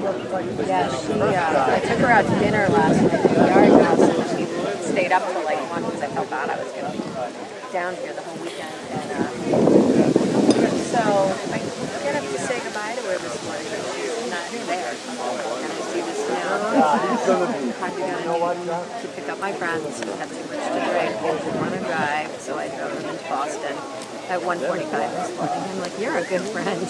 Yeah, I took her out to dinner last night at the yard house, and she stayed up till like 1 because I felt bad I was going to be down here the whole weekend. And so I get up to say goodbye to her this morning, but she's not there. And I see this now. I'm going to pick up my friends who have too much to drink and want to drive, so I drove them into Boston at 1:45 this morning. I'm like, you're a good friend.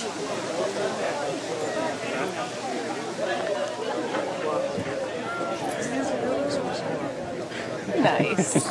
Nice.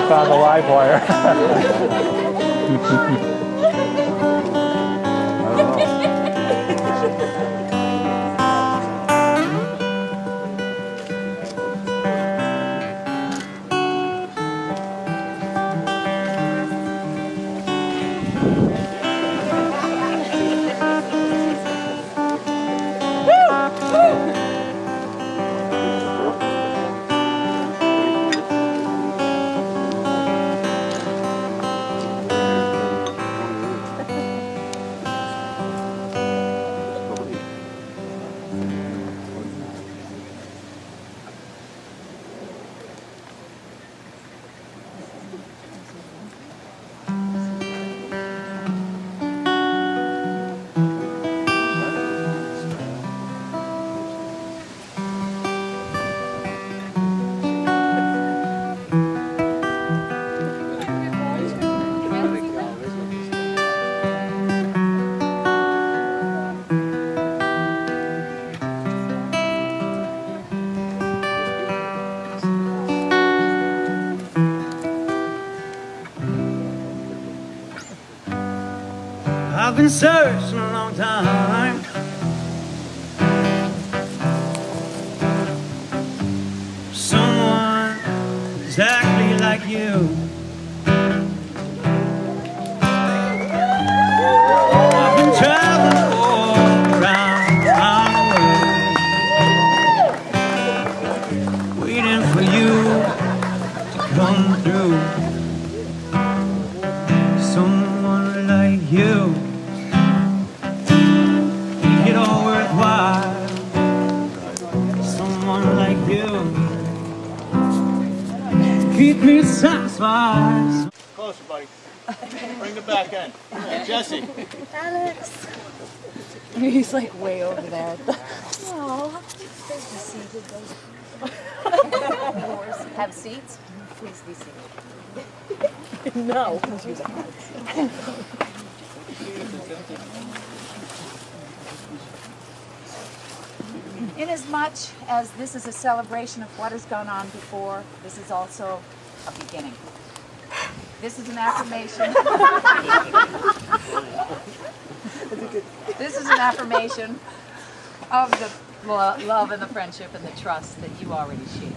Found the live wire. I've been searching a long time. Someone exactly like you. I've been traveling all around the world, waiting for you to come through. Someone like you. Keep me satisfied. Closer, buddy. Bring the back end. Yeah, Jesse. Alex. He's like way over there. Aww. Please be seated. Have seats? Please be seated. No. Inasmuch as this is a celebration of what has gone on before, this is also a beginning. This is an affirmation. This is an affirmation of the love and the friendship and the trust that you already share.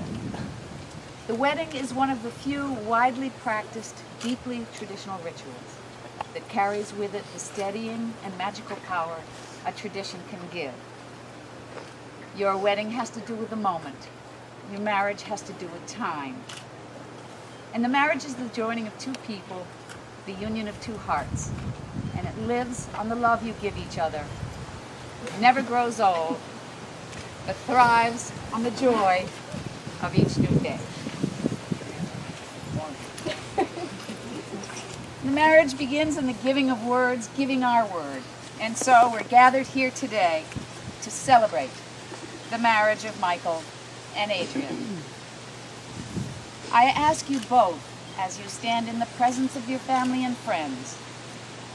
The wedding is one of the few widely practiced, deeply traditional rituals that carries with it the steadying and magical power a tradition can give. Your wedding has to do with the moment. Your marriage has to do with time. And the marriage is the joining of two people, the union of two hearts. And it lives on the love you give each other. It never grows old, but thrives on the joy of each new day. The marriage begins in the giving of words, giving our word. And so we're gathered here today to celebrate the marriage of Michael and Adrianne. I ask you both, as you stand in the presence of your family and friends,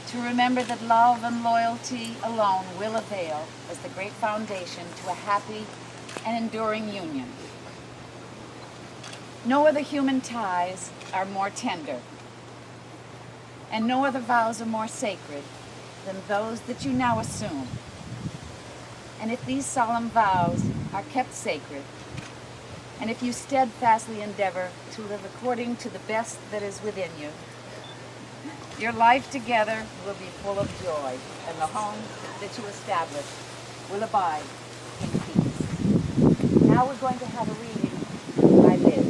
to remember that love and loyalty alone will avail as the great foundation to a happy and enduring union. No other human ties are more tender, and no other vows are more sacred than those that you now assume. And if these solemn vows are kept sacred, and if you steadfastly endeavor to live according to the best that is within you, your life together will be full of joy, and the home that you establish will abide in peace. Now we're going to have a reading by Liz.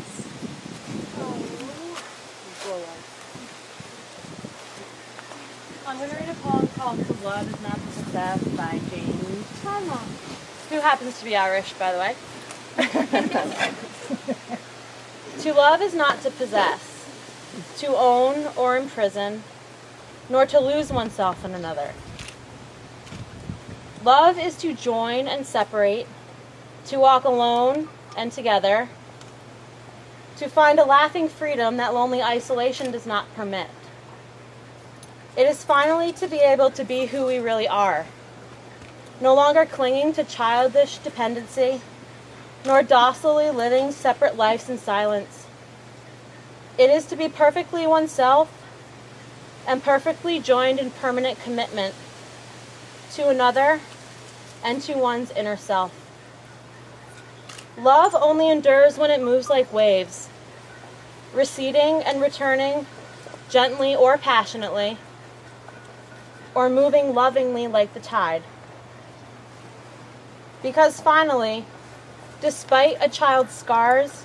I'm going to read a poem called "To Love Is Not to Possess" by James Clancy, who happens to be Irish, by the way. To love is not to possess, to own or imprison, nor to lose oneself in another. Love is to join and separate, to walk alone and together, to find a laughing freedom that lonely isolation does not permit. It is finally to be able to be who we really are, no longer clinging to childish dependency, nor docilely living separate lives in silence. It is to be perfectly oneself and perfectly joined in permanent commitment to another and to one's inner self. Love only endures when it moves like waves, receding and returning gently or passionately, or moving lovingly like the tide. Because finally, despite a child's scars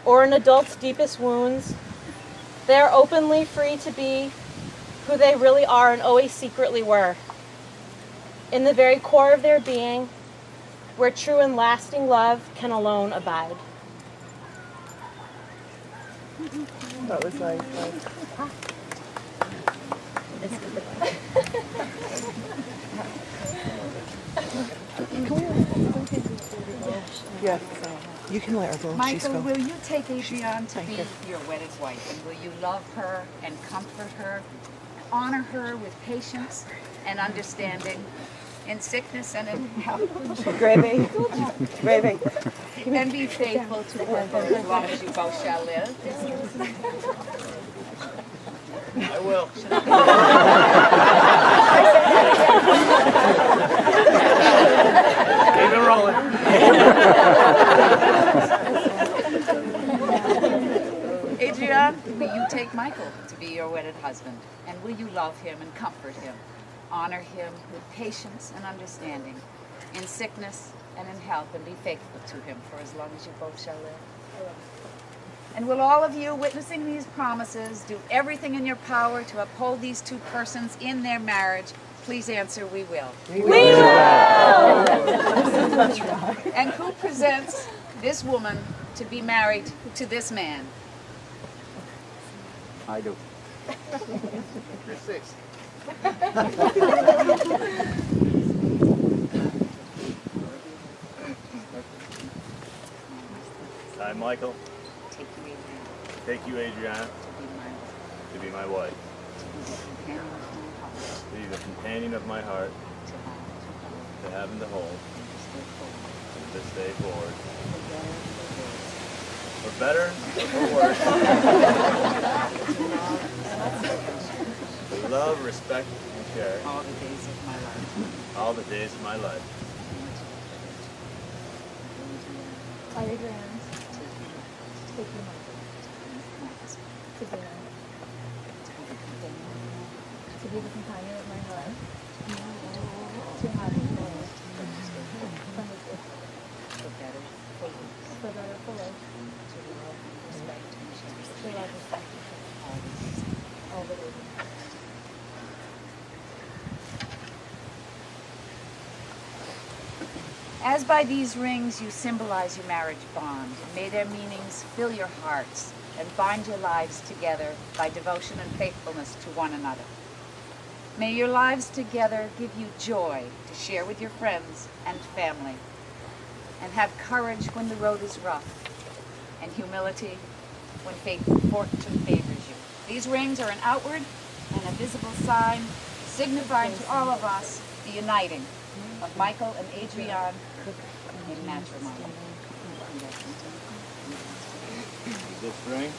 or an adult's deepest wounds, they are openly free to be who they really are and always secretly were, in the very core of their being, where true and lasting love can alone abide. That was nice. Yes, you can let her go. Michael, will you take Adrianne to be your wedded wife? And will you love her and comfort her, honor her with patience and understanding, in sickness and in health, Gravy. Gravy. and be faithful to her for as long as you both shall live? I will. Keep it rolling. Adrianne, will you take Michael to be your wedded husband? And will you love him and comfort him, honor him with patience and understanding, in sickness and in health, and be faithful to him for as long as you both shall live? And will all of you witnessing these promises do everything in your power to uphold these two persons in their marriage? Please answer, we will. We will. And who presents this woman to be married to this man? I do. You're 6. I, Michael, Take you, Adrianne, take you, Adrianne, to be my to be my wife, to be the companion of my heart, to be the companion of my heart, to have and to hold, from this day forward. For better or for worse. To love, respect, and care All the days of my life. all the days of my life. Adrianne. As by these rings you symbolize your marriage bond, may their meanings fill your hearts and bind your lives together by devotion and faithfulness to one another. May your lives together give you joy to share with your friends and family, and have courage when the road is rough, and humility when fortune favors you. These rings are an outward and a visible sign signifying to all of us the uniting of Michael and Adrianne in matrimony. This ring?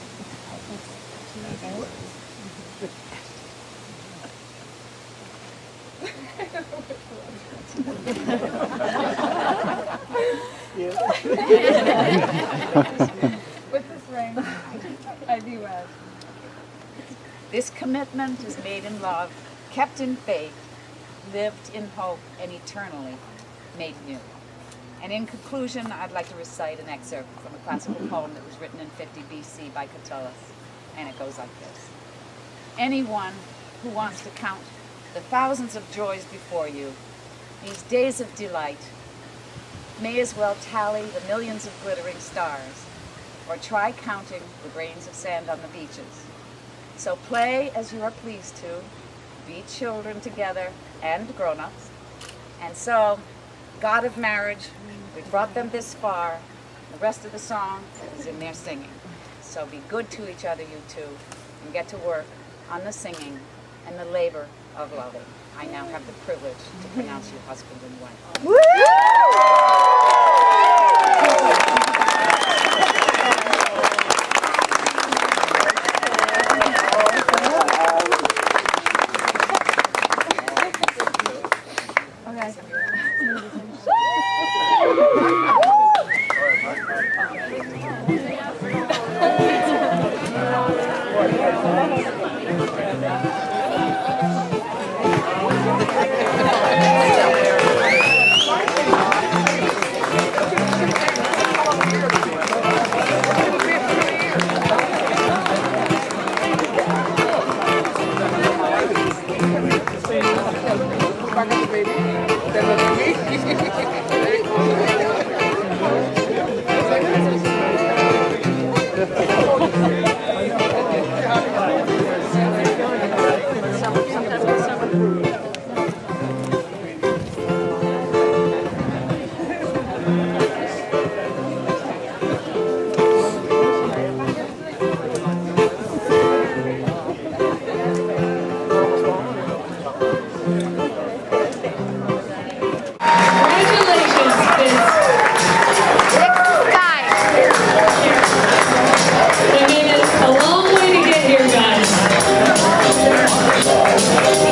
With this ring, I do well. This commitment is made in love, kept in faith, lived in hope, and eternally made new. And in conclusion, I'd like to recite an excerpt from a classical poem that was written in 50 BC by Catullus, and it goes like this. Anyone who wants to count the thousands of joys before you, these days of delight, may as well tally the millions of glittering stars, or try counting the grains of sand on the beaches. So play as you are pleased to, be children together and grown-ups. And so, God of marriage, we brought them this far. The rest of the song is in their singing. So be good to each other, you two, and get to work on the singing and the labor of loving. I now have the privilege to pronounce you husband and wife.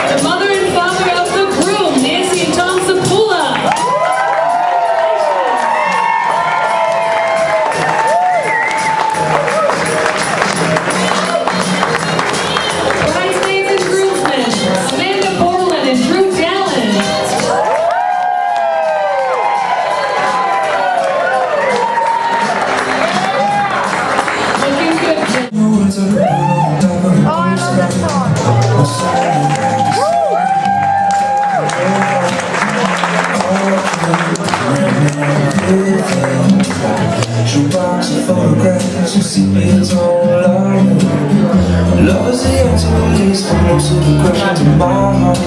The mother and father of the groom, Nancy and Tom Zappula. Bridesmaids and groomsmen, Amanda Borland and Drew Dallin. Looking good. Oh, I love that song. Shoebox of photographs and sepia online. Love is the answer, at least for most of the questions in my heart.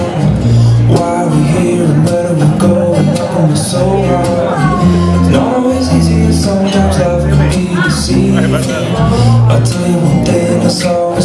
Why are we here and where do we go and nothing is so hard? It's not always easy and sometimes life can be deceiving. I'll tell you one thing, that's all